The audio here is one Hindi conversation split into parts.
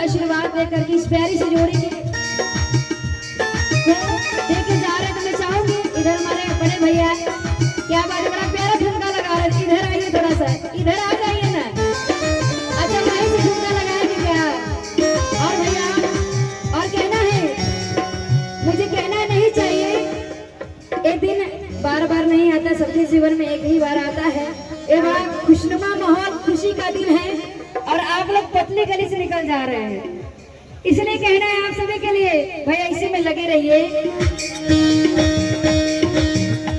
आशीर्वाद देकर के इस प्यारी सी जोड़ी के देखे जा रहे। तो मैं चाहूंगी इधर हमारे बड़े भैया क्या बात, बड़ा प्यारा ठुमका लगा रहे। इधर आइए, थोड़ा सा इधर आ जाइए ना। अच्छा भाई से ठुमका लगाएंगे क्या? और भैया और कहना है, मुझे कहना नहीं चाहिए, एक दिन बार बार नहीं आता, सबके जीवन में एक ही बार आता है। ये बड़ा खुशनुमा माहौल, खुशी का दिन है और आप लोग पतली गली से निकल जा रहे हैं, इसलिए कहना है आप सभी के लिए, भैया इसी में लगे रहिए।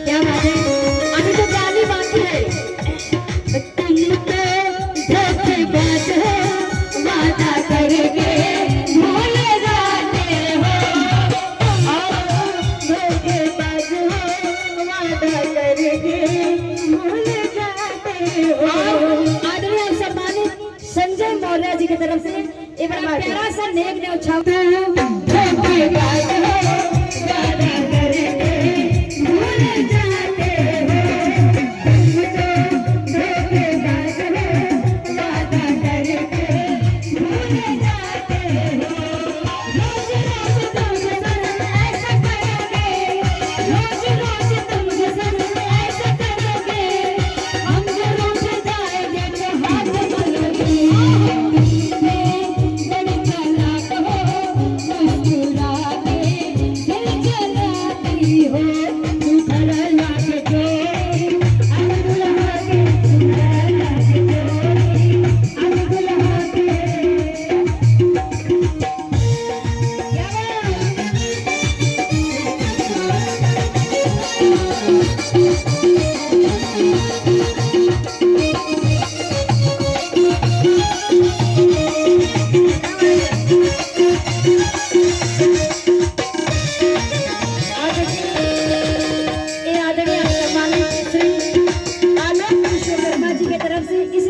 क्या बात है, अभी तो गाली बाकी है। धोखेबाज हो, वादा करके भूल जाते हो, धोखेबाज हो, वादा करके भूल जाते हो। आदरणीय सम्मानित संजय मौर्य जी की तरफ से एक बड़ा प्यारा सा नेक ने उछालते हैं। धोखेबाज हो, वादा करके भूल जाते हो, धोखेबाज हो, वादा करके भूल जाते हो। रोज रोज तुम सनम ऐसा करोगे, रोज रोज तुम सनम ऐसा करोगे, हम जो रूठ जाएंगे तो हाथ मलोगे।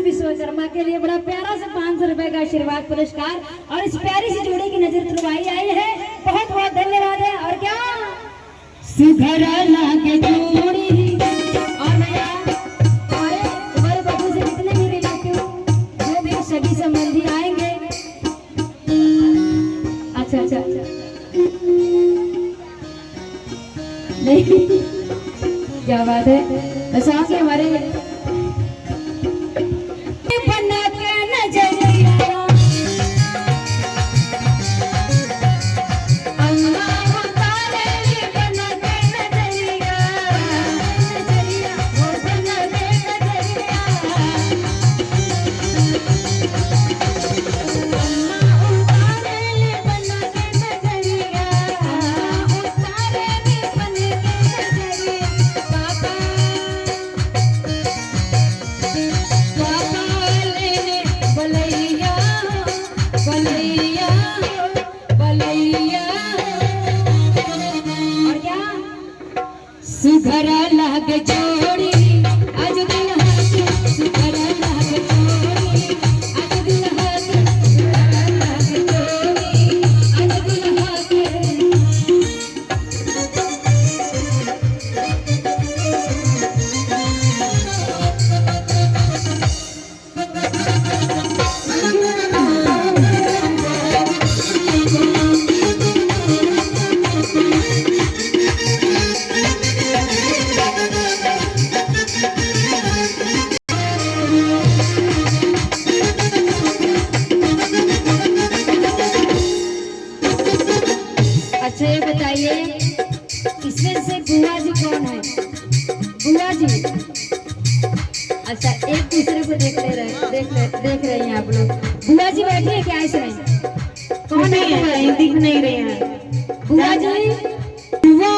विश्वकर्मा के लिए बड़ा प्यारा सा 500 रुपए का आशीर्वाद पुरस्कार और इस प्यारी सी जोड़ी की नजर तुड़वाई आई है। बहुत बहुत धन्यवाद है। और क्या सुघरा के जोड़ी और भैया हमारे बबू से कितने भी रिलेटिव जो भी सभी संबंधी आएंगे। अच्छा अच्छा नहीं क्या बात है, साथ ही हमारे सुघरा लाग जोड़ी आज दुल्हा के, सुघरा लाग जोड़ी आज दुल्हा के, सुघरा लाग जोड़ी आज दुल्हा के। अच्छा ये बताइए, इसमें से बुआ जी कौन है? बुआ जी अच्छा एक दूसरे को देख रहे हैं आप लोग। बुआ जी बैठी है क्या इसमें? कौन है? दिख नहीं रहे हैं बुआ जी। बुआ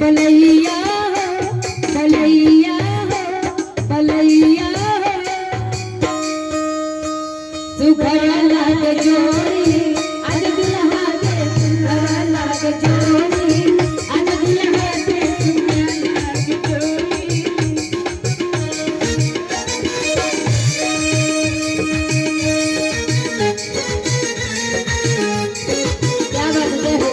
बलैया बलैया बलैया सुघर लाग जोड़ी आज दुल्हा के सुघर लाग जोड़ी आज दुल्हा के सुघर लाग जोड़ी। क्या बात है हो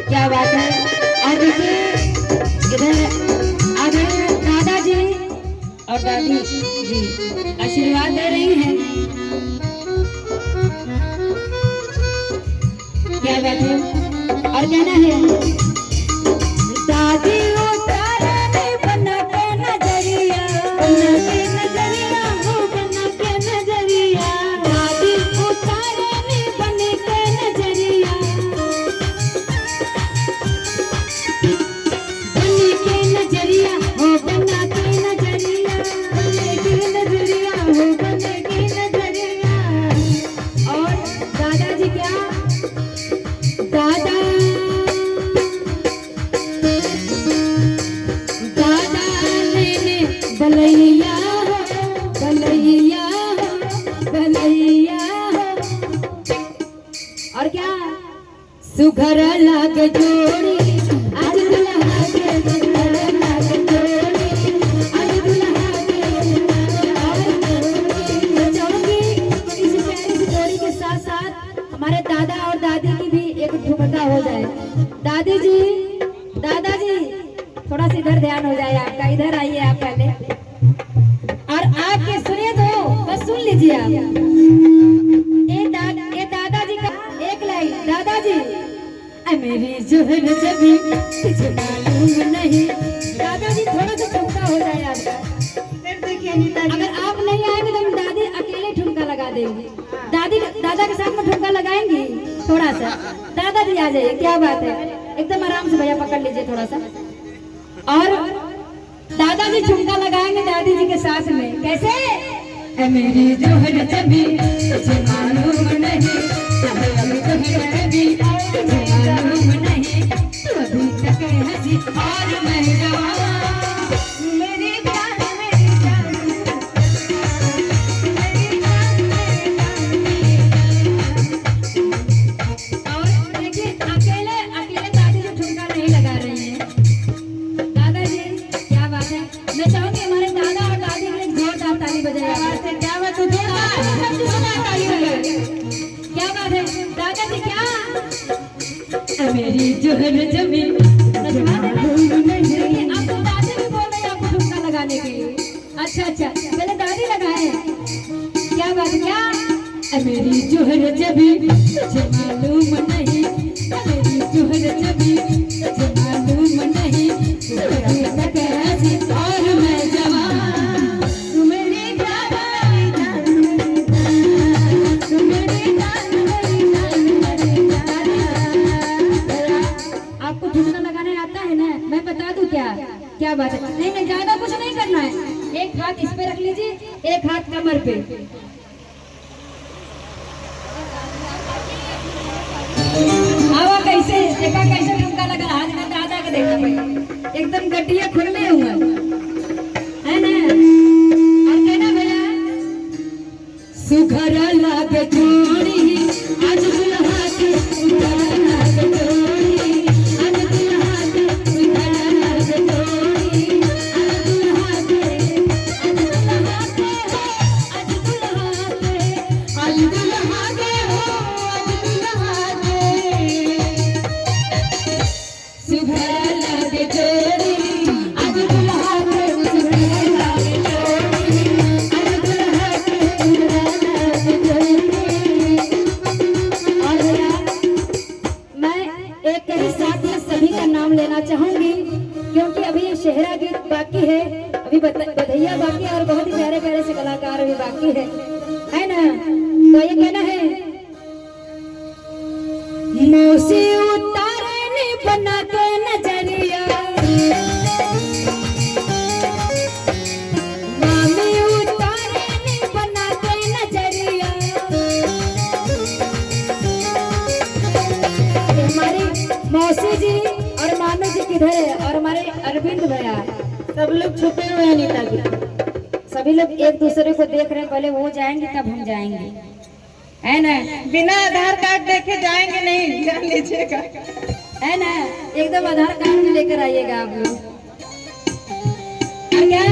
क्या बात है। और देखिए इधर आदरणीय दादाजी और दादी जी आशीर्वाद दे रही हैं। क्या बात है। और कहना है दादी उतारे बना के नजरिया हो बना के नजरिया दादी उतारे बन के नजरिया बलैया बलैया बलैया। और क्या सुघर लाग जोड़ी आज दुल्हा के सुघर लाग जोड़ी आज दुल्हा के मैं चाहूंगी इस प्यारी सी जोड़ी के साथ साथ हमारे दादा और दादी की भी एक ठुमका हो जाए। दादाजी थोड़ा सा इधर ध्यान हो जाए आपका। इधर आइए आप पहले और आपके सुनिए तो बस सुन लीजिए आप। ये दादाजी का एक लाइन। दादाजी मेरी जोहर जबी तुझे मालूम नहीं। दादाजी थोड़ा सा ठुमका हो जाए आपका। अगर आप नहीं आएंगे तो हम दादी अकेले ठुमका लगा देंगे। दादा के साथ में ठुमका लगाएंगी थोड़ा सा। दादाजी आ जाइए। क्या बात है। एकदम आराम से भैया पकड़ लीजिए थोड़ा सा। और दादाजी ठुमका लगाएंगे दादी जी के साथ में। कैसे मेरी जोहर जबी तुझे मालूम नहीं जोहर जबी तुझे मालूम नहीं तू अभी तक हंसी और मैं जवान मेरी जान मेरी जान मेरी जान मेरी जान। और देखिए अकेले दादी जी ठुमका नहीं लगा रही है। दादाजी क्या बात है। मैं चाहूंगी हमारे दादा और दादी के लिए जोरदार ताली बजाइए। क्या बात है। क्या बात है। दादाजी क्या मेरी जोहर जमी आप तो दादी भी बोल रहे हैं आपको ठुमका लगाने के लिए। अच्छा पहले दादी लगाए। क्या बात क्या मेरी जोहर जबी तुझे मालूम नहीं मेरी जोहर जबी तुझे मालूम नहीं और मैं जवान तू मेरी जान तू मेरी जान मेरी जान। आपको ठुमका लगाने आता है ना। मैं बता दूं क्या बात है। नहीं ज्यादा कुछ नहीं करना है। एक हाथ इस पे रख लीजिए एक हाथ कमर पे। हवा कैसे देखा कैसे ठुमका लगा हाथ में दादा के देखा। कटिया खुले हुए है ना। और कहना भैया सुघर लागे जोड़ी आज दुल्हा के सुघर लागे जोड़ी आज दुल्हा के सुघर लागे जोड़ी आज दुल्हा के आज दुल्हा के आज दुल्हा के आज दुल्हा के हो आज दुल्हा के सुघर लागे जोड़ी आज दुल्हा के सुघर लागे जोड़ी आज दुल्हा के सुघर लागे जोड़ी। और भैया मैं एक ही साथ में सभी का नाम लेना चाहूंगी क्योंकि अभी ये शहरा गीत बाकी है, अभी बधैया बाकी है और बहुत ही प्यारे प्यारे से कलाकार अभी बाकी है ना। तो ये कहना है मौसी उतारने बना के नजरिया मामी उतारने बना के नजरिया। हमारी मौसी जी और मामी जी किधर है और हमारे अरविंद भैया सब लोग छुपे हुए हैं नीता जी। सभी लोग एक दूसरे को देख रहे हैं, पहले वो जाएंगे तब हम जाएंगे है ना। बिना आधार कार्ड देखे जाएंगे नहीं, जान लीजिएगा है ना, एकदम आधार कार्ड भी लेकर आइएगा आप लोग। और क्या